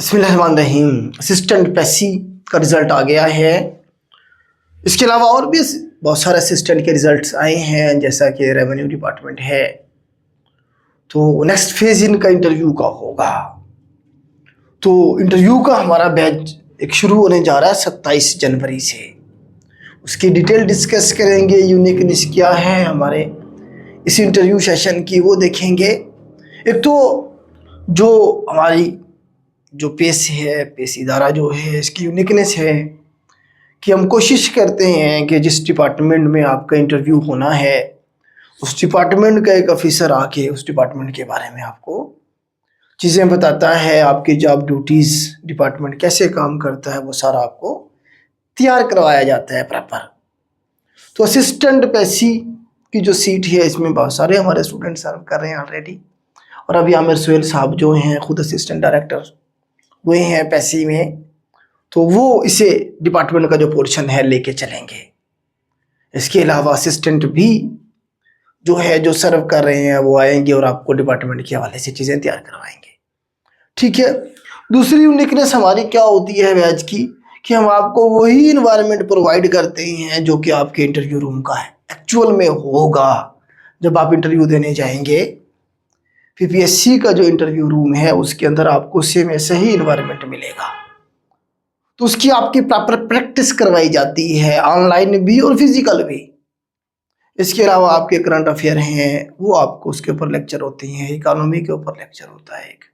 बिस्मिल्लाहिर्रहमानिर्रहीम। असिस्टेंट पैसी का रिज़ल्ट आ गया है। इसके अलावा और भी बहुत सारे असिस्टेंट के रिज़ल्ट्स आए हैं, जैसा कि रेवेन्यू डिपार्टमेंट है। तो नेक्स्ट फेज़ इनका इंटरव्यू का होगा। तो इंटरव्यू का हमारा बैच एक शुरू होने जा रहा है 27 जनवरी से। उसकी डिटेल डिस्कस करेंगे, यूनिकनेस क्या है हमारे इस इंटरव्यू सेशन की वो देखेंगे। एक तो जो हमारी जो पेश है, पेश इदारा जो है, इसकी यूनिकनेस है कि हम कोशिश करते हैं कि जिस डिपार्टमेंट में आपका इंटरव्यू होना है उस डिपार्टमेंट का एक ऑफिसर आके उस डिपार्टमेंट के बारे में आपको चीज़ें बताता है, आपकी जॉब ड्यूटीज़, डिपार्टमेंट कैसे काम करता है, वो सारा आपको तैयार करवाया जाता है प्रॉपर। तो असिस्टेंट पैसी की जो सीट है इसमें बहुत सारे हमारे स्टूडेंट सर्व कर रहे हैं ऑलरेडी, और अभी आमिर सुहेल साहब जो हैं खुद असिस्टेंट डायरेक्टर हुए हैं पैसी में, तो वो इसे डिपार्टमेंट का जो पोर्शन है लेके चलेंगे। इसके अलावा असिस्टेंट भी जो है जो सर्व कर रहे हैं वो आएंगे और आपको डिपार्टमेंट के हवाले से चीज़ें तैयार करवाएंगे। ठीक है। दूसरी यूनिकनेस हमारी क्या होती है बैच की कि हम आपको वही इन्वायरमेंट प्रोवाइड करते हैं जो कि आपके इंटरव्यू रूम का है, एक्चुअल में होगा जब आप इंटरव्यू देने जाएंगे। पीपीएससी का जो इंटरव्यू रूम है उसके अंदर आपको सेम ऐसा ही इन्वायरमेंट मिलेगा। तो उसकी आपकी प्रॉपर प्रैक्टिस करवाई जाती है, ऑनलाइन भी और फिजिकल भी। इसके अलावा आपके करंट अफेयर हैं वो आपको उसके ऊपर लेक्चर होते हैं, इकोनॉमी के ऊपर लेक्चर होता है एक।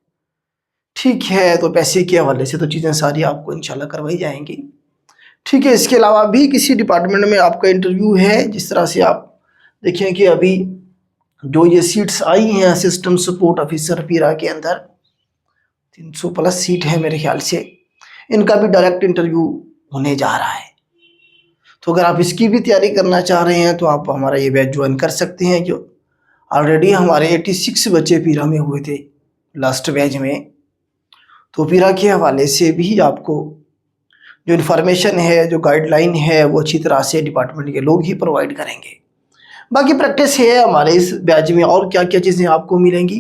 ठीक है। तो पैसे के हवाले से तो चीज़ें सारी आपको इंशाल्लाह करवाई जाएंगी। ठीक है। इसके अलावा भी किसी डिपार्टमेंट में आपका इंटरव्यू है, जिस तरह से आप देखें कि अभी जो ये सीट्स आई हैं सिस्टम सपोर्ट ऑफिसर पीरा के अंदर 300 प्लस सीट है मेरे ख्याल से, इनका भी डायरेक्ट इंटरव्यू होने जा रहा है। तो अगर आप इसकी भी तैयारी करना चाह रहे हैं तो आप हमारा ये बैच ज्वाइन कर सकते हैं। जो ऑलरेडी हमारे 86 बच्चे पीरा में हुए थे लास्ट बैच में, तो पीरा के हवाले से भी आपको जो इन्फॉर्मेशन है, जो गाइडलाइन है, वो अच्छी तरह से डिपार्टमेंट के लोग ही प्रोवाइड करेंगे। बाकी प्रैक्टिस है हमारे इस बैच में और क्या क्या चीज़ें आपको मिलेंगी।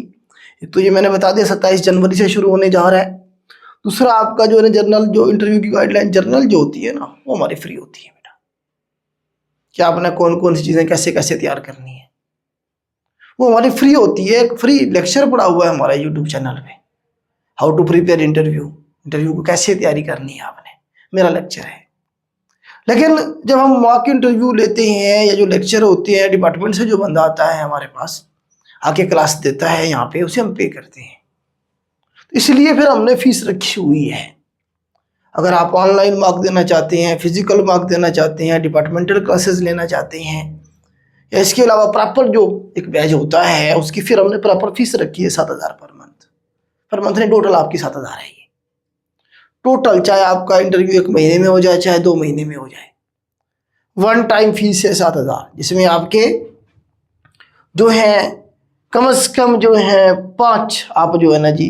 एक तो ये मैंने बता दिया 27 जनवरी से शुरू होने जा रहा है। दूसरा आपका जो है जर्नल, जो इंटरव्यू की गाइडलाइन जर्नल जो होती है ना, वो हमारी फ्री होती है बेटा। कि आपने कौन कौन सी चीज़ें कैसे कैसे तैयार करनी है वो हमारी फ्री होती है। एक फ्री लेक्चर पड़ा हुआ है हमारे यूट्यूब चैनल पे, हाउ टू प्रिपेयर इंटरव्यू को कैसे तैयारी करनी है आपने, मेरा लेक्चर है। लेकिन जब हम मॉक इंटरव्यू लेते हैं या जो लेक्चर होते हैं डिपार्टमेंट से जो बंदा आता है हमारे पास आके क्लास देता है यहाँ पे, उसे हम पे करते हैं। तो इसलिए फिर हमने फीस रखी हुई है। अगर आप ऑनलाइन मॉक देना चाहते हैं, फिजिकल मॉक देना चाहते हैं, डिपार्टमेंटल क्लासेस लेना चाहते हैं, या इसके अलावा प्रॉपर जो एक बैच होता है उसकी फिर हमने प्रॉपर फीस रखी है 7,000 पर मंथ नहीं, टोटल आपकी 7,000 है। टोटल चाहे आपका इंटरव्यू 1 महीने में हो जाए चाहे 2 महीने में हो जाए, वन टाइम फीस है 7,000, जिसमें आपके जो है कम से कम जो है 5 आप जो है ना जी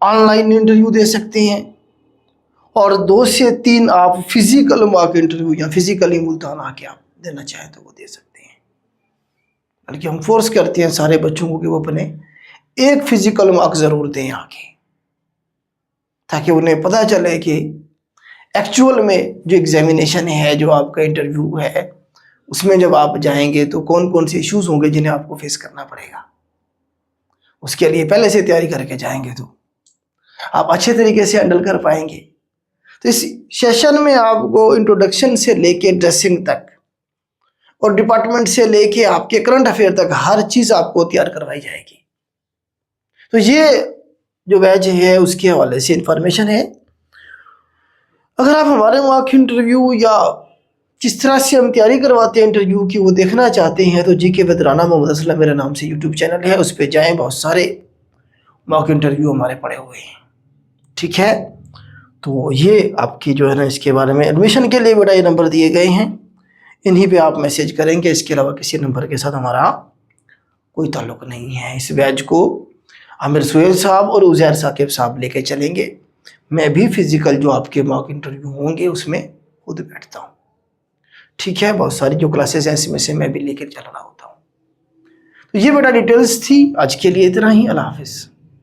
ऑनलाइन इंटरव्यू दे सकते हैं, और 2 से 3 आप फिजिकल मॉक इंटरव्यू या फिजिकली मुल्तान आके आप देना चाहें तो वो दे सकते हैं। बल्कि हम फोर्स करते हैं सारे बच्चों को कि वो अपने एक फिजिकल मॉक ज़रूर दें आके, ताकि उन्हें पता चले कि एक्चुअल में जो एग्जामिनेशन है, जो आपका इंटरव्यू है, उसमें जब आप जाएंगे तो कौन कौन से इश्यूज होंगे जिन्हें आपको फेस करना पड़ेगा। उसके लिए पहले से तैयारी करके जाएंगे तो आप अच्छे तरीके से हैंडल कर पाएंगे। तो इस सेशन में आपको इंट्रोडक्शन से लेके ड्रेसिंग तक और डिपार्टमेंट से लेके आपके करंट अफेयर तक हर चीज़ आपको तैयार करवाई जाएगी। तो ये जो बैच है उसके हवाले से इंफॉर्मेशन है। अगर आप हमारे मॉक इंटरव्यू या किस तरह से हम तैयारी करवाते हैं इंटरव्यू की वो देखना चाहते हैं तो जीके विद राना मोहम्मद असलम मेरे नाम से यूट्यूब चैनल है, उस पर जाएं, बहुत सारे मॉक इंटरव्यू हमारे पड़े हुए हैं। ठीक है। तो ये आपकी जो है ना इसके बारे में एडमिशन के लिए बेटा ये नंबर दिए गए हैं, इन्हीं पे आप मैसेज करेंगे। इसके अलावा किसी नंबर के साथ हमारा कोई ताल्लुक़ नहीं है। इस बैच को आमिर सुहेल साहब और उज़ैर साकिब साहब लेके चलेंगे। मैं भी फिजिकल जो आपके मॉक इंटरव्यू होंगे उसमें खुद बैठता हूँ। ठीक है। बहुत सारी जो क्लासेस हैं इसमें से मैं भी लेकर चल रहा होता हूँ। तो ये बेटा डिटेल्स थी आज के लिए, इतना ही। अल्लाह हाफिज़।